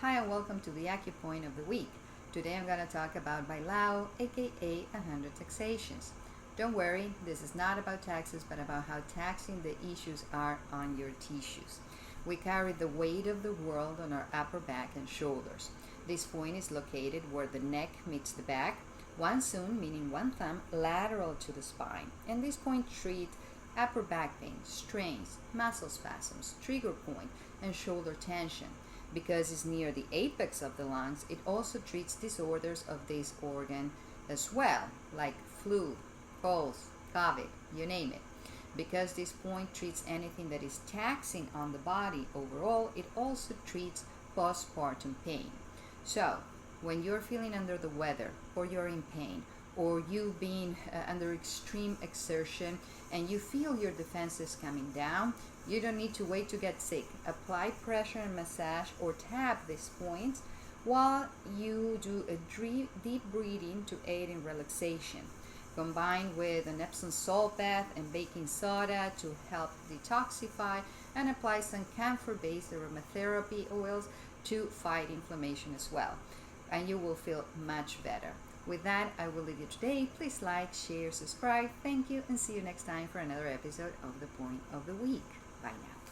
Hi and welcome to the Acupoint of the week. Today I'm going to talk about Bailao, aka 100 taxations. Don't worry, this is not about taxes but about how taxing the issues are on your tissues. We carry the weight of the world on our upper back and shoulders. This point is located where the neck meets the back, one sun meaning one thumb lateral to the spine, and this point treats upper back pain, strains, muscle spasms, trigger point, and shoulder tension. Because it's near the apex of the lungs, it also treats disorders of this organ as well, like flu, colds, COVID, you name it. Because this point treats anything that is taxing on the body overall, it also treats postpartum pain. So, when you're feeling under the weather, or you're in pain, or you've been under extreme exertion and you feel your defenses coming down, you don't need to wait to get sick. Apply pressure and massage or tap these points while you do a deep breathing to aid in relaxation. Combine with an Epsom salt bath and baking soda to help detoxify, and apply some camphor-based aromatherapy oils to fight inflammation as well. And you will feel much better. With that, I will leave you today. Please like, share, subscribe. Thank you, and see you next time for another episode of The Point of the Week. Bye now.